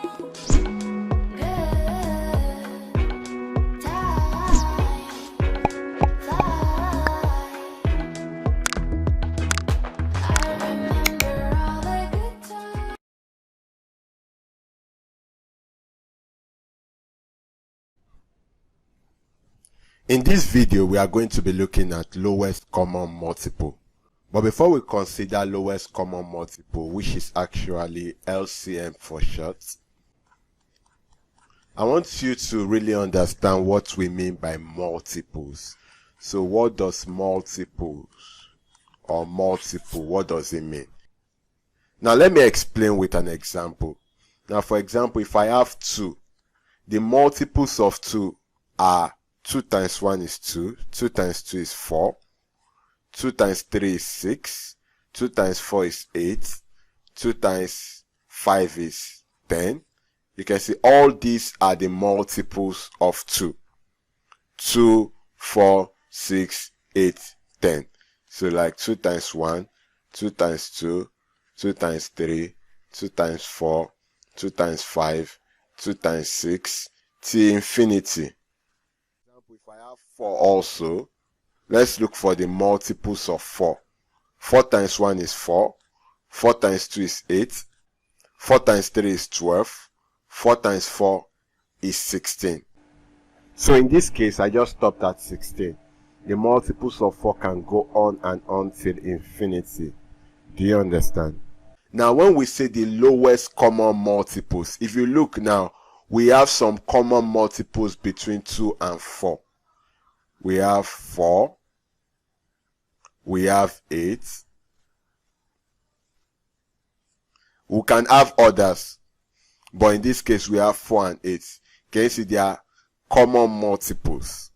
In this video, we are going to be looking at lowest common multiple. But before we consider lowest common multiple, which is actually LCM for short, I want you to really understand what we mean by multiples. So what does multiples or multiple, what does it mean? Now let me explain with an example. Now for example, if I have 2, the multiples of 2 are 2 times 1 is 2, 2 times 2 is 4, 2 times 3 is 6, 2 times 4 is 8, 2 times 5 is 10. You can see all these are the multiples of 2. 2, 4, 6, 8, 10. So like 2 times 1, 2 times 2, 2 times 3, 2 times 4, 2 times 5, 2 times 6, till infinity. If I have 4 also, let's look for the multiples of 4. 4 times 1 is 4, 4 times 2 is 8, 4 times 3 is 12, 4 times 4 is 16. So in this case, I just stopped at 16. The multiples of 4 can go on and on till infinity. Do you understand? Now when we say the lowest common multiples, if you look now, we have some common multiples between 2 and 4. We have 4, we have 8. We can have others, but in this case we have 4 and 8. Can you see they are common multiples?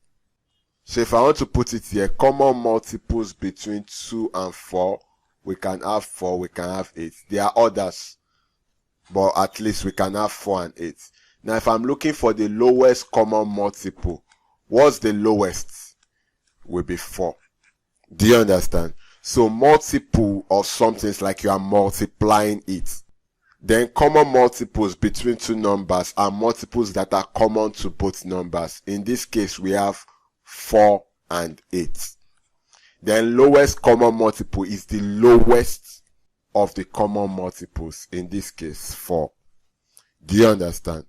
So if I want to put it here, common multiples between 2 and 4, we can have 4, we can have 8. There are others, but at least we can have 4 and 8. Now if I'm looking for the lowest common multiple, what's the lowest? Will be 4. Do you understand? So multiple of something is like you are multiplying it. Then common multiples between two numbers are multiples that are common to both numbers. In this case, we have 4 and 8. Then lowest common multiple is the lowest of the common multiples. In this case, 4. Do you understand?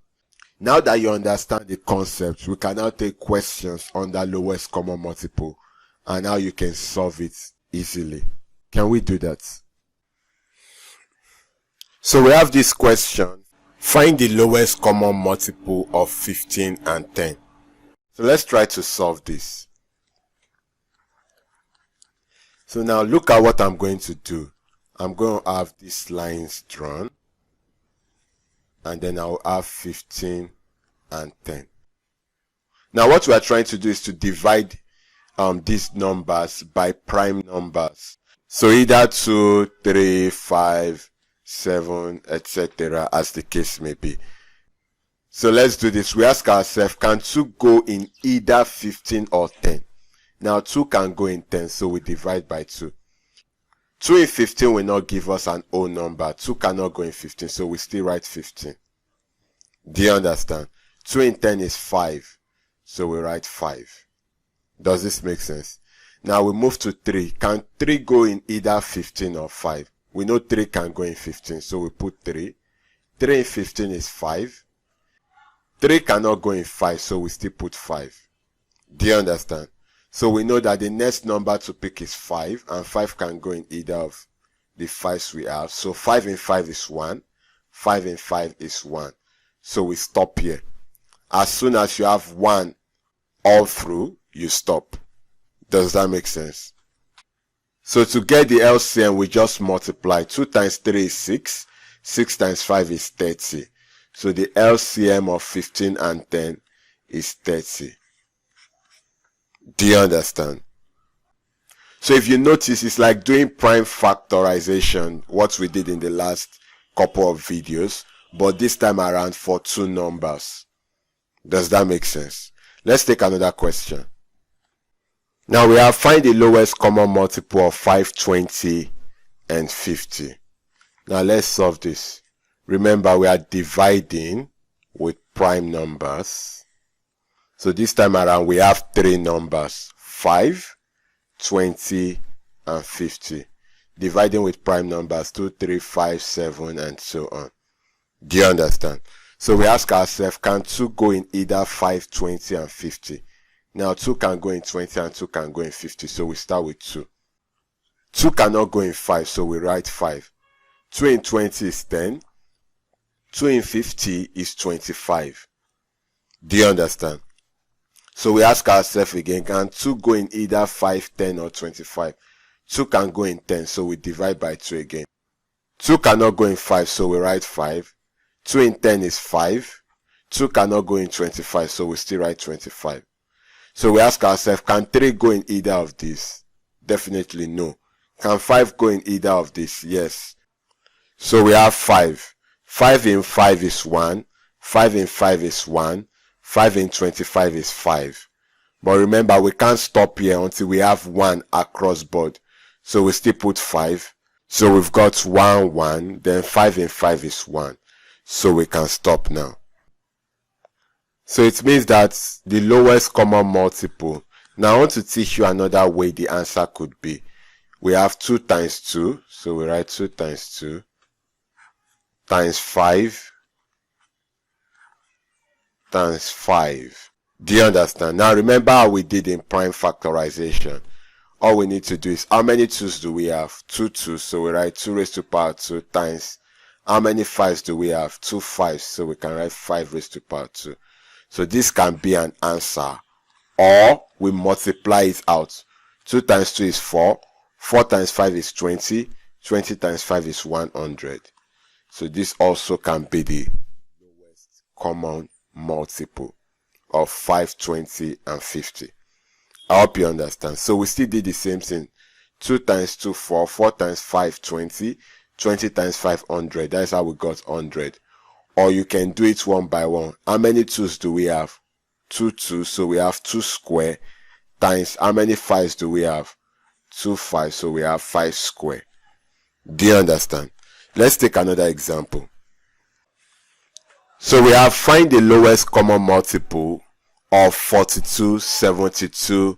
Now that you understand the concept, we can now take questions on the lowest common multiple and how you can solve it easily. Can we do that? So we have this question. Find the lowest common multiple of 15 and 10. So let's try to solve this. So now look at what I'm going to do. I'm going to have these lines drawn, and then I'll have 15 and 10. Now what we are trying to do is to divide these numbers by prime numbers. So either 2, 3, 5, 7, etc. as the case may be. So let's do this. We ask ourselves, can 2 go in either 15 or 10? Now 2 can go in 10, so we divide by 2. 2 in 15 will not give us an whole number. 2 cannot go in 15, so we still write 15. Do you understand? 2 in 10 is 5, so we write 5. Does this make sense? Now we move to 3. Can 3 go in either 15 or 5? We know 3 can go in 15, so we put 3. 3 in 15 is 5. 3 cannot go in 5, so we still put 5. Do you understand? So we know that the next number to pick is 5, and 5 can go in either of the 5s we have. So 5 in 5 is 1. 5 in 5 is 1. So we stop here. As soon as you have 1 all through, you stop. Does that make sense? So to get the LCM, we just multiply. 2 times 3 is 6. 6 times 5 is 30. So the LCM of 15 and 10 is 30. Do you understand? So if you notice, it's like doing prime factorization, what we did in the last couple of videos, but this time around for 2 numbers. Does that make sense? Let's take another question. Now we have find the lowest common multiple of 5, 20, and 50. Now let's solve this. Remember, we are dividing with prime numbers. So this time around, we have three numbers: 5, 20, and 50. Dividing with prime numbers: 2, 3, 5, 7, and so on. Do you understand? So we ask ourselves, can 2 go in either 5, 20, and 50? Now 2 can go in 20 and 2 can go in 50. So we start with 2. 2 cannot go in 5, so we write 5. 2 in 20 is 10. 2 in 50 is 25. Do you understand? So we ask ourselves again, can 2 go in either 5, 10, or 25? 2 can go in 10, so we divide by 2 again. 2 cannot go in 5, so we write 5. 2 in 10 is 5. 2 cannot go in 25, so we still write 25. So we ask ourselves, can 3 go in either of these? Definitely no. Can 5 go in either of these? Yes. So we have 5. 5 in 5 is 1. 5 in 5 is 1. 5 in 25 is 5. But remember, we can't stop here until we have 1 across board. So we still put 5. So we've got 1, 1. Then 5 in 5 is 1. So we can stop now. So it means that the lowest common multiple. Now I want to teach you another way the answer could be. We have 2 times 2. So we write 2 times 2 times 5 times 5. Do you understand? Now remember how we did in prime factorization. All we need to do is, how many 2's do we have? 2 2's. So we write 2 raised to power 2 times, how many 5's do we have? 2 5's. So we can write 5 raised to power 2. So this can be an answer. Or we multiply it out. 2 times 2 is 4. 4 times 5 is 20. 20 times 5 is 100. So this also can be the lowest common multiple of 5, 20, and 50. I hope you understand. So we still did the same thing. 2 times 2, 4. 4 times 5, 20. 20 times 5, 100. That's how we got 100. Or you can do it one by one. How many 2's do we have? 2 2. So we have 2 square times, how many 5's do we have? 2 5. So we have 5 square. Do you understand? Let's take another example. So we have find the lowest common multiple of 42, 72,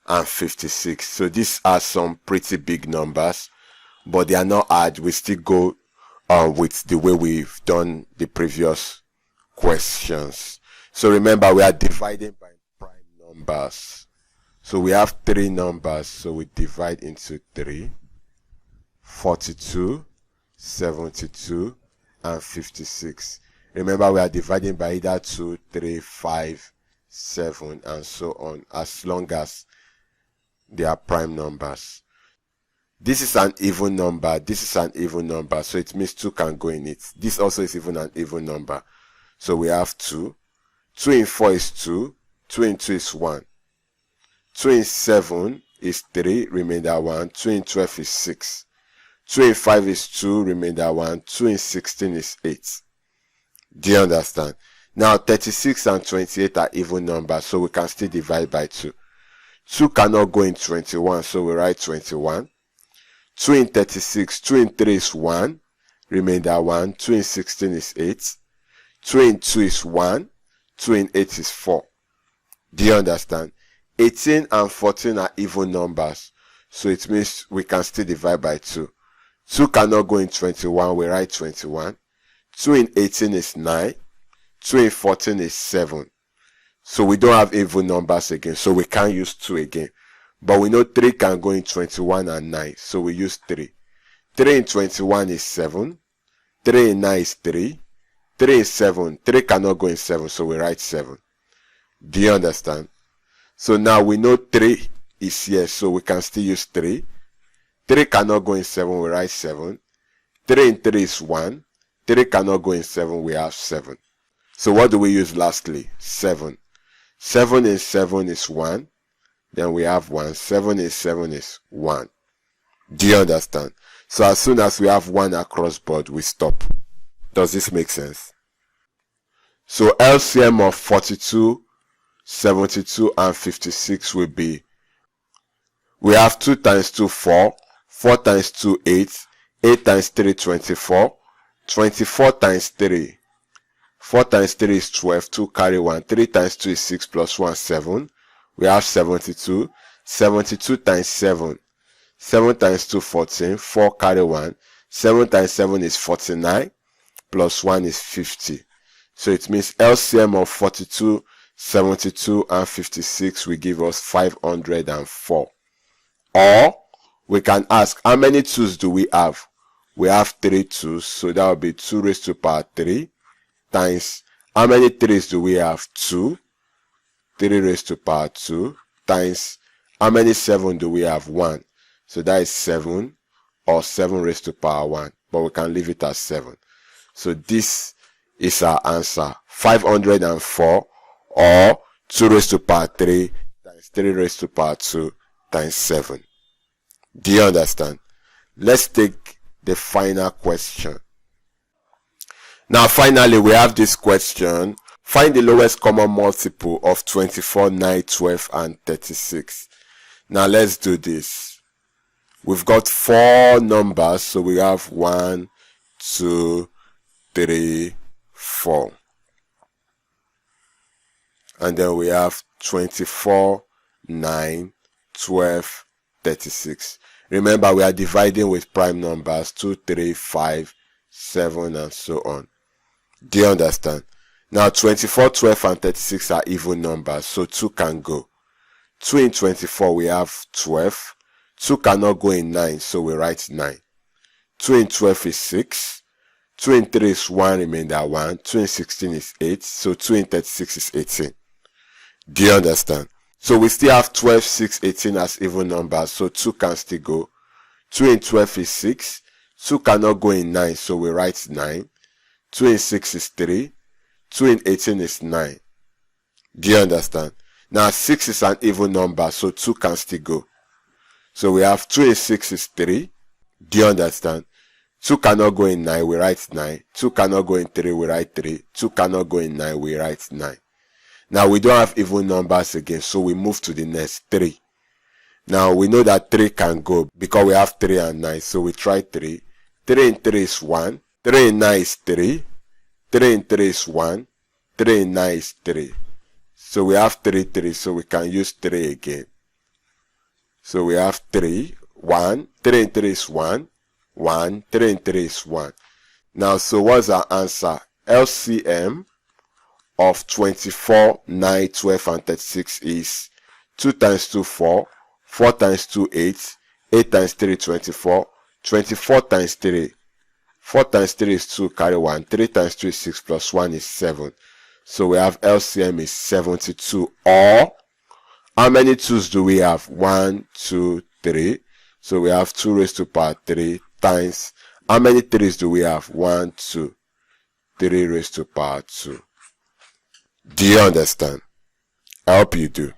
and 56. So these are some pretty big numbers, but they are not hard. We still go with the way we've done the previous questions. So remember, we are dividing by prime numbers. So we have 3 numbers, so we divide into 3. 42, 72, and 56. Remember, we are dividing by either 2, 3, 5, 7, and so on, as long as they are prime numbers. This is an even number. This is an even number, so it means 2 can go in it. This also is even an even number. So we have 2. 2 in 4 is 2. 2 in 2 is 1. 2 in 7 is 3, remainder 1. 2 in 12 is 6. 2 in 5 is 2, remainder 1. 2 in 16 is 8. Do you understand? Now 36 and 28 are even numbers, so we can still divide by 2. 2 cannot go in 21, so we write 21. 2 in 36, 2 in 3 is 1, remainder 1. 2 in 16 is 8. 2 in 2 is 1. 2 in 8 is 4. Do you understand? 18 and 14 are even numbers, so it means we can still divide by 2. 2 cannot go in 21, we write 21. 2 in 18 is 9. 2 in 14 is 7. So we don't have even numbers again, so we can't use 2 again. But we know 3 can go in 21 and 9, so we use 3. 3 in 21 is 7. 3 in 9 is 3. 3 in 7. 3 cannot go in 7, so we write 7. Do you understand? So now we know 3 is here, so we can still use 3. 3 cannot go in 7, we write 7. 3 in 3 is 1. 3 cannot go in 7, we have 7. So what do we use lastly? 7. 7 in 7 is 1. Then we have 1. 7 in 7 is 1. Do you understand? So as soon as we have 1 across board, we stop. Does this make sense? So LCM of 42, 72, and 56 will be, we have 2 times 2, 4. 4 times 2, 8. 8 times 3, 24. 24 times 3. 4 times 3 is 12. 2 carry 1. 3 times 2 is 6 plus 1, 7. We have 72. 72 times 7. 7 times 2, 14. 4 carry 1. 7 times 7 is 49. Plus 1 is 50. So it means LCM of 42, 72, and 56 will give us 504. Or we can ask, how many 2's do we have? We have 3 2's, so that will be 2 raised to power 3 times, how many 3's do we have? 2. 3 raised to power 2 times, how many 7 do we have? 1. So that is 7, or 7 raised to power 1. But we can leave it as 7. So this is our answer. 504, or 2 raised to power 3 times 3 raised to power 2 times 7. Do you understand? Let's take the final question. Now finally we have this question. Find the lowest common multiple of 24, 9, 12, and 36. Now let's do this. We've got 4 numbers, so we have 1, 2, 3, 4. And then we have 24, 9, 12, 36. Remember, we are dividing with prime numbers 2, 3, 5, 7, and so on. Do you understand? Now 24, 12, and 36 are even numbers, so 2 can go. 2 in 24 we have 12. 2 cannot go in 9, so we write 9. 2 in 12 is 6. 2 in 3 is 1, remainder 1. 2 in 16 is 8, so 2 in 36 is 18. Do you understand? So we still have 12, 6, 18 as even numbers, so 2 can still go. 2 in 12 is 6. 2 cannot go in 9, so we write 9. 2 in 6 is 3. 2 in 18 is 9. Do you understand? Now 6 is an even number, so 2 can still go. So we have 2 in 6 is 3. Do you understand? 2 cannot go in 9, we write 9. 2 cannot go in 3, we write 3. 2 cannot go in 9, we write 9. Now we don't have even numbers again, so we move to the next 3. Now we know that 3 can go because we have 3 and 9, so we try 3. 3 in 3 is 1. 3 in 9 is 3. 3 in 3 is 1. 3 in 9 is 3. So we have 3, 3, so we can use 3 again. So we have 3, 1. 3 in 3 is 1. 1. 3 in 3 is 1. Now, so what's our answer? LCM of 24, 9, 12, and 36 is 2 times 2, 4. 4 times 2, 8. 8 times 3, 24. 24 times 3. 4 times 3 is 2, carry 1. 3 times 2 is 6, plus 1 is 7. So we have LCM is 72. Or, how many 2's do we have? 1, 2, 3. So we have 2 raised to power 3 times, how many 3's do we have? 1, 2. 3 raised to power 2. Do you understand? I hope you do.